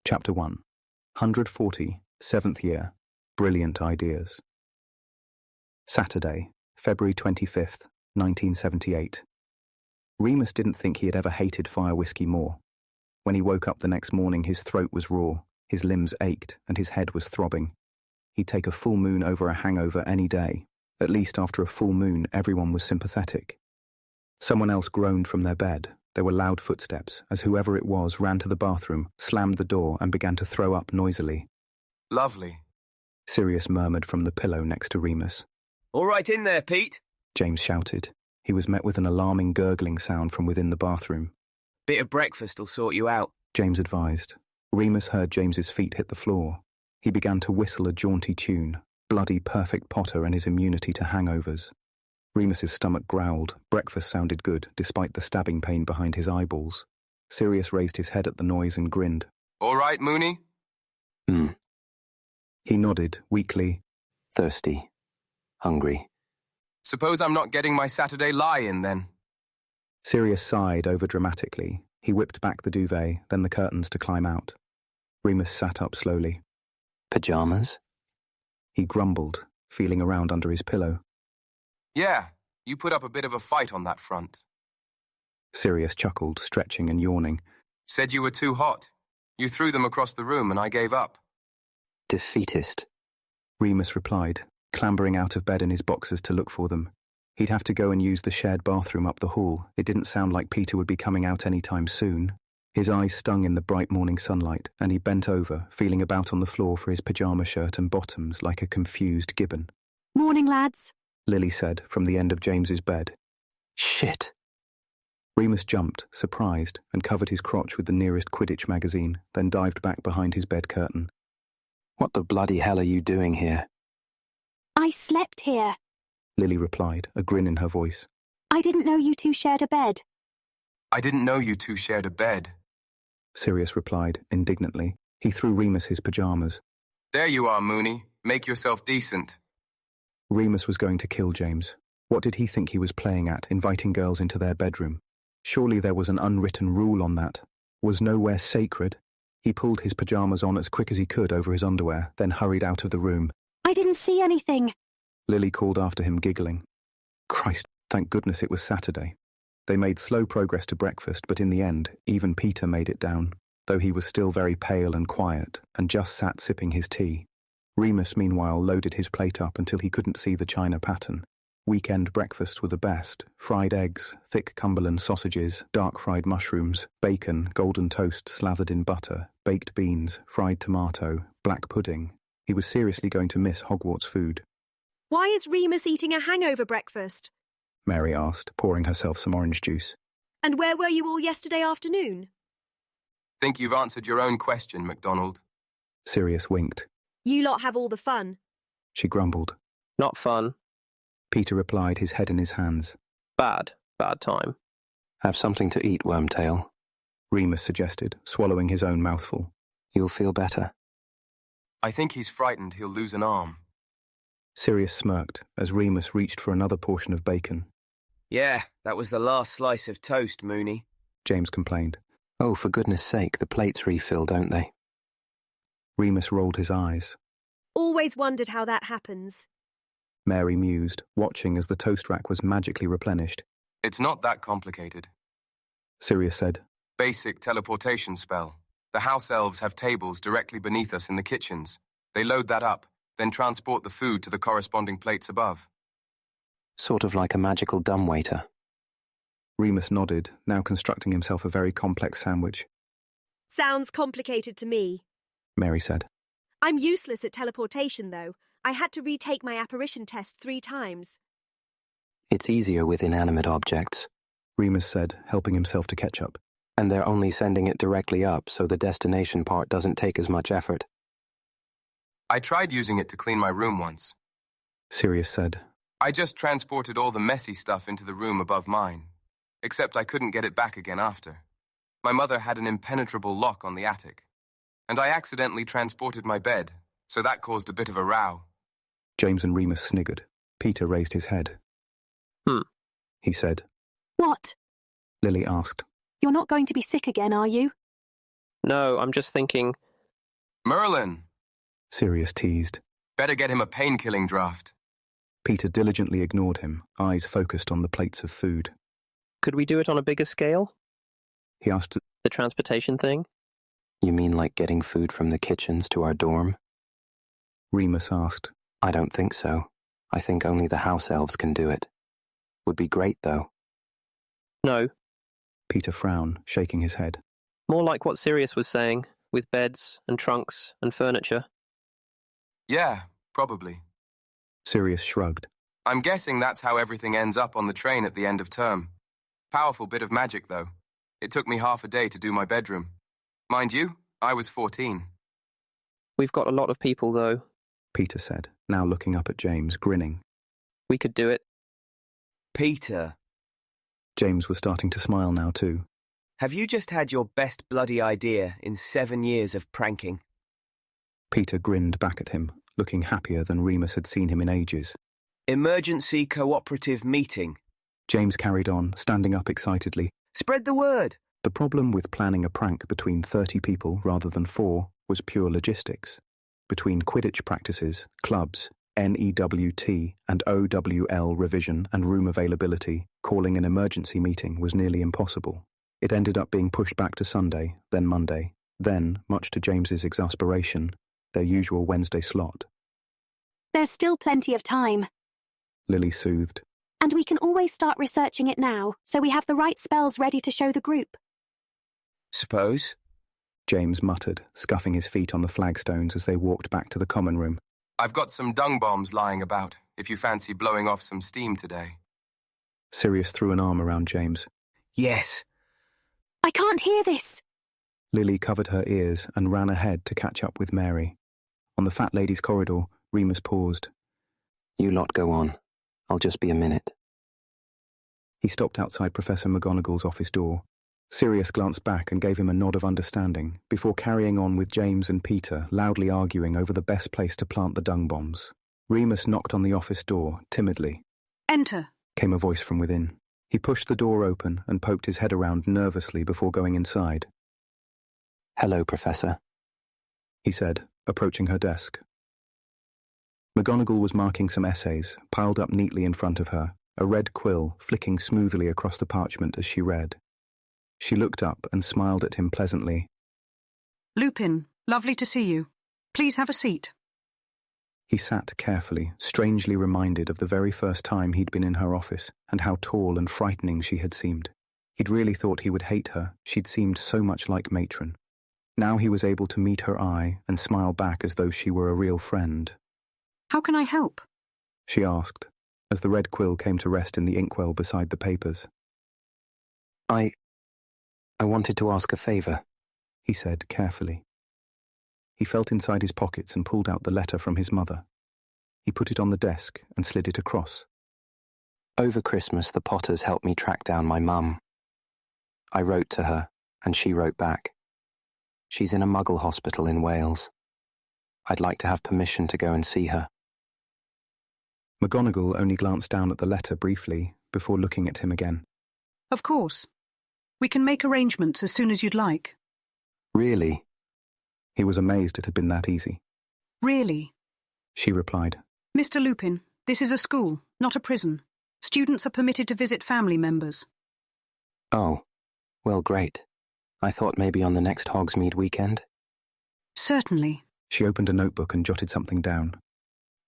Chapter 1. 140, 7th year. Brilliant ideas. Saturday, February 25th, 1978. Remus didn't think he had ever hated fire whiskey more. When he woke up the next morning, his throat was raw, his limbs ached, and his head was throbbing. He'd take a full moon over a hangover any day. At least after a full moon, everyone was sympathetic. Someone else groaned from their bed. There were loud footsteps, as whoever it was ran to the bathroom, slammed the door, and began to throw up noisily. Lovely, Sirius murmured from the pillow next to Remus. All right in there, Pete. James shouted. He was met with an alarming gurgling sound from within the bathroom. Bit of breakfast will sort you out. James advised. Remus heard James's feet hit the floor. He began to whistle a jaunty tune, Bloody Perfect Potter and his immunity to hangovers. Remus's stomach growled. Breakfast sounded good, despite the stabbing pain behind his eyeballs. Sirius raised his head at the noise and grinned. All right, Mooney? He nodded, weakly. Thirsty. Hungry. Suppose I'm not getting my Saturday lie in, then. Sirius sighed overdramatically. He whipped back the duvet, then the curtains to climb out. Remus sat up slowly. Pajamas? He grumbled, feeling around under his pillow. Yeah, you put up a bit of a fight on that front. Sirius chuckled, stretching and yawning. Said you were too hot. You threw them across the room and I gave up. Defeatist. Remus replied, clambering out of bed in his boxers to look for them. He'd have to go and use the shared bathroom up the hall. It didn't sound like Peter would be coming out any time soon. His eyes stung in the bright morning sunlight, and he bent over, feeling about on the floor for his pyjama shirt and bottoms like a confused gibbon. Morning, lads, Lily said from the end of James's bed. Shit. Remus jumped, surprised, and covered his crotch with the nearest Quidditch magazine, then dived back behind his bed curtain. What the bloody hell are you doing here? I slept here. Lily replied, a grin in her voice. I didn't know you two shared a bed. I didn't know you two shared a bed. Sirius replied, indignantly. He threw Remus his pyjamas. There you are, Mooney. Make yourself decent. Remus was going to kill James. What did he think he was playing at, inviting girls into their bedroom? Surely there was an unwritten rule on that. Was nowhere sacred? He pulled his pyjamas on as quick as he could over his underwear, then hurried out of the room. I didn't see anything. Lily called after him, giggling. Christ, thank goodness it was Saturday. They made slow progress to breakfast, but in the end, even Peter made it down, though he was still very pale and quiet, and just sat sipping his tea. Remus, meanwhile, loaded his plate up until he couldn't see the china pattern. Weekend breakfasts were the best. Fried eggs, thick Cumberland sausages, dark fried mushrooms, bacon, golden toast slathered in butter, baked beans, fried tomato, black pudding. He was seriously going to miss Hogwarts food. Why is Remus eating a hangover breakfast? Mary asked, pouring herself some orange juice. And where were you all yesterday afternoon? Think you've answered your own question, McDonald. Sirius winked. You lot have all the fun. She grumbled. Not fun. Peter replied, his head in his hands. Bad time. Have something to eat, Wormtail. Remus suggested, swallowing his own mouthful. You'll feel better. I think he's frightened he'll lose an arm. Sirius smirked as Remus reached for another portion of bacon. Yeah, that was the last slice of toast, Mooney. James complained. Oh, for goodness sake, the plates refill, don't they? Remus rolled his eyes. Always wondered how that happens. Mary mused, watching as the toast rack was magically replenished. It's not that complicated. Sirius said. Basic teleportation spell. The house elves have tables directly beneath us in the kitchens. They load that up, then transport the food to the corresponding plates above. Sort of like a magical dumbwaiter. Remus nodded, now constructing himself a very complex sandwich. Sounds complicated to me. Mary said. I'm useless at teleportation, though. I had to retake my apparition test 3 times. It's easier with inanimate objects, Remus said, helping himself to ketchup. And they're only sending it directly up, so the destination part doesn't take as much effort. I tried using it to clean my room once. Sirius said. I just transported all the messy stuff into the room above mine. Except I couldn't get it back again after. My mother had an impenetrable lock on the attic. And I accidentally transported my bed, so that caused a bit of a row. James and Remus sniggered. Peter raised his head. He said. What? Lily asked. You're not going to be sick again, are you? No, I'm just thinking, Merlin! Sirius teased. Better get him a pain-killing draft. Peter diligently ignored him, eyes focused on the plates of food. Could we do it on a bigger scale? He asked, The transportation thing? You mean like getting food from the kitchens to our dorm? Remus asked. I don't think so. I think only the house elves can do it. Would be great, though. No. Peter frowned, shaking his head. More like what Sirius was saying, with beds and trunks and furniture. Yeah, probably. Sirius shrugged. I'm guessing that's how everything ends up on the train at the end of term. Powerful bit of magic, though. It took me half a day to do my bedroom. Mind you, I was 14. We've got a lot of people, though. Peter said, now looking up at James, grinning. We could do it. Peter, James was starting to smile now too. have you just had your best bloody idea in 7 years of pranking? Peter grinned back at him, looking happier than Remus had seen him in ages. Emergency cooperative meeting. James carried on, standing up excitedly. Spread the word. The problem with planning a prank between 30 people rather than 4 was pure logistics. Between Quidditch practices, clubs, NEWT and OWL revision and room availability, calling an emergency meeting was nearly impossible. It ended up being pushed back to Sunday, then Monday, then, much to James's exasperation, their usual Wednesday slot. There's still plenty of time. Lily soothed. And we can always start researching it now, so we have the right spells ready to show the group. Suppose. James muttered, scuffing his feet on the flagstones as they walked back to the common room. I've got some dung bombs lying about, if you fancy blowing off some steam today. Sirius threw an arm around James. Yes. I can't hear this. Lily covered her ears and ran ahead to catch up with Mary. On the fat lady's corridor, Remus paused. You lot go on. I'll just be a minute. He stopped outside Professor McGonagall's office door. Sirius glanced back and gave him a nod of understanding, before carrying on with James and Peter loudly arguing over the best place to plant the dung bombs. Remus knocked on the office door, timidly. Enter, Came a voice from within. He pushed the door open and poked his head around nervously before going inside. Hello, Professor. He said, approaching her desk. McGonagall was marking some essays, piled up neatly in front of her, a red quill flicking smoothly across the parchment as she read. She looked up and smiled at him pleasantly. Lupin, lovely to see you. Please have a seat. He sat carefully, strangely reminded of the very first time he'd been in her office and how tall and frightening she had seemed. He'd really thought he would hate her, she'd seemed so much like Matron. Now he was able to meet her eye and smile back as though she were a real friend. How can I help? She asked, as the red quill came to rest in the inkwell beside the papers. I wanted to ask a favour, He said carefully. He felt inside his pockets and pulled out the letter from his mother. He put it on the desk and slid it across. Over Christmas, the Potters helped me track down my mum. I wrote to her, and she wrote back. She's in a Muggle hospital in Wales. I'd like to have permission to go and see her. McGonagall only glanced down at the letter briefly before looking at him again. Of course. We can make arrangements as soon as you'd like. Really? He was amazed it had been that easy. Really? She replied. Mr. Lupin, this is a school, not a prison. Students are permitted to visit family members. Oh, well, great. I thought maybe on the next Hogsmeade weekend. Certainly. She opened a notebook and jotted something down.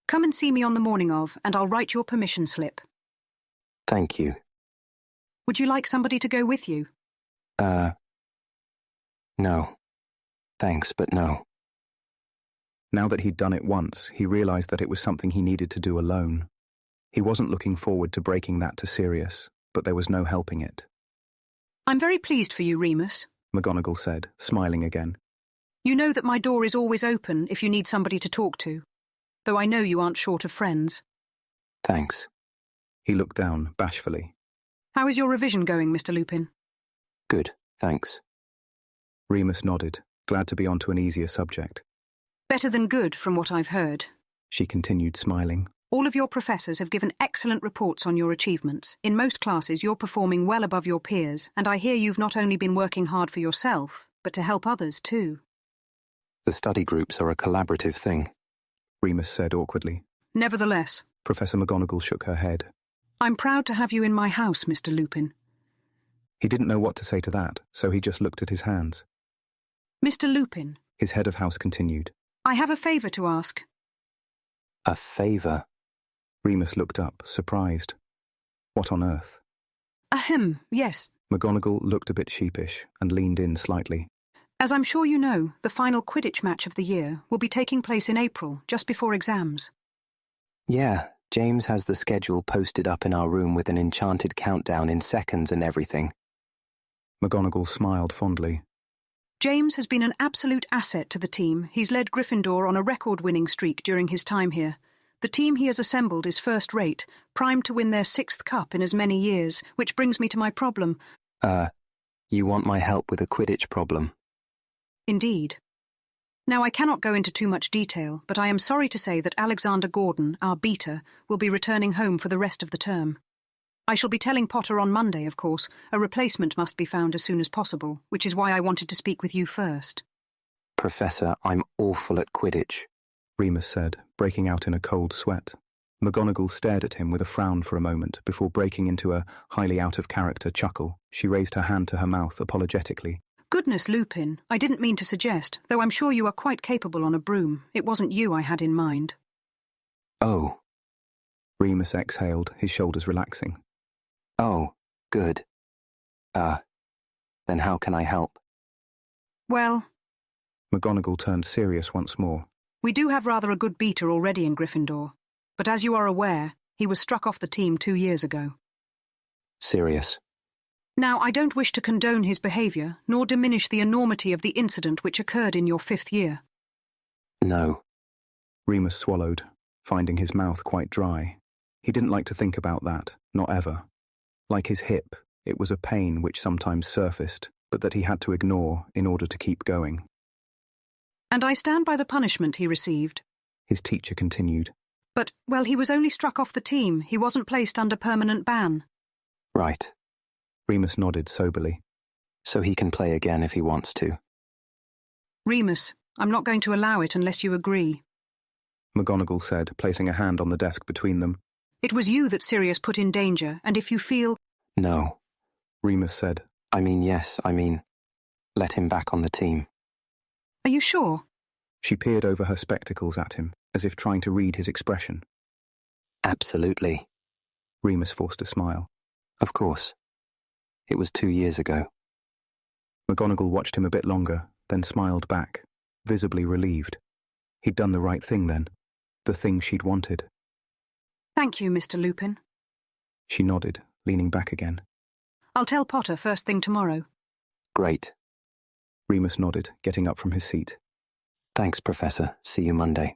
Come and see me on the morning of, and I'll write your permission slip. Thank you. Would you like somebody to go with you? No. Thanks, but no. Now that he'd done it once, he realized that it was something he needed to do alone. He wasn't looking forward to breaking that to Sirius, but there was no helping it. I'm very pleased for you, Remus, McGonagall said, smiling again. You know that my door is always open if you need somebody to talk to, though I know you aren't short of friends. Thanks. He looked down, bashfully. How is your revision going, Mr. Lupin? Good, thanks. Remus nodded, glad to be onto an easier subject. Better than good, from what I've heard. She continued, smiling. All of your professors have given excellent reports on your achievements. In most classes, you're performing well above your peers, and I hear you've not only been working hard for yourself, but to help others too. The study groups are a collaborative thing. Remus said awkwardly. Nevertheless, Professor McGonagall shook her head. I'm proud to have you in my house, Mr. Lupin. He didn't know what to say to that, so he just looked at his hands. Mr. Lupin, His head of house continued. I have a favour to ask. A favour? Remus looked up, surprised. What on earth? Ahem, yes. McGonagall looked a bit sheepish and leaned in slightly. As I'm sure you know, the final Quidditch match of the year will be taking place in April, just before exams. Yeah, James has the schedule posted up in our room with an enchanted countdown in seconds and everything. McGonagall smiled fondly. James has been an absolute asset to the team. He's led Gryffindor on a record-winning streak during his time here. The team he has assembled is first-rate, primed to win their 6th cup in as many years, which brings me to my problem. You want my help with a Quidditch problem? Indeed. Now, I cannot go into too much detail, but I am sorry to say that Alexander Gordon, our beater, will be returning home for the rest of the term. I shall be telling Potter on Monday, of course. A replacement must be found as soon as possible, which is why I wanted to speak with you first. Professor, I'm awful at Quidditch, Remus said, breaking out in a cold sweat. McGonagall stared at him with a frown for a moment before breaking into a highly out-of-character chuckle. She raised her hand to her mouth apologetically. Goodness, Lupin, I didn't mean to suggest, though I'm sure you are quite capable on a broom. It wasn't you I had in mind. Oh. Remus exhaled, his shoulders relaxing. Oh, good. Then how can I help? Well, McGonagall turned serious once more. we do have rather a good beater already in Gryffindor, but as you are aware, he was struck off the team 2 years ago. Sirius. Now, I don't wish to condone his behaviour, nor diminish the enormity of the incident which occurred in your 5th year. No. Remus swallowed, finding his mouth quite dry. He didn't like to think about that, not ever. Like his hip, it was a pain which sometimes surfaced, but that he had to ignore in order to keep going. And I stand by the punishment he received. His teacher continued. But, well, he was only struck off the team. He wasn't placed under permanent ban. Right. Remus nodded soberly. So he can play again if he wants to. Remus, I'm not going to allow it unless you agree. McGonagall said, placing a hand on the desk between them. It was you that Sirius put in danger, and if you feel... No. Remus said. Yes, let him back on the team. Are you sure? She peered over her spectacles at him, as if trying to read his expression. Absolutely. Remus forced a smile. Of course. It was 2 years ago. McGonagall watched him a bit longer, then smiled back, visibly relieved. He'd done the right thing then. The thing she'd wanted. Thank you, Mr. Lupin. She nodded, leaning back again. I'll tell Potter first thing tomorrow. Great. Remus nodded, getting up from his seat. Thanks, Professor. See you Monday.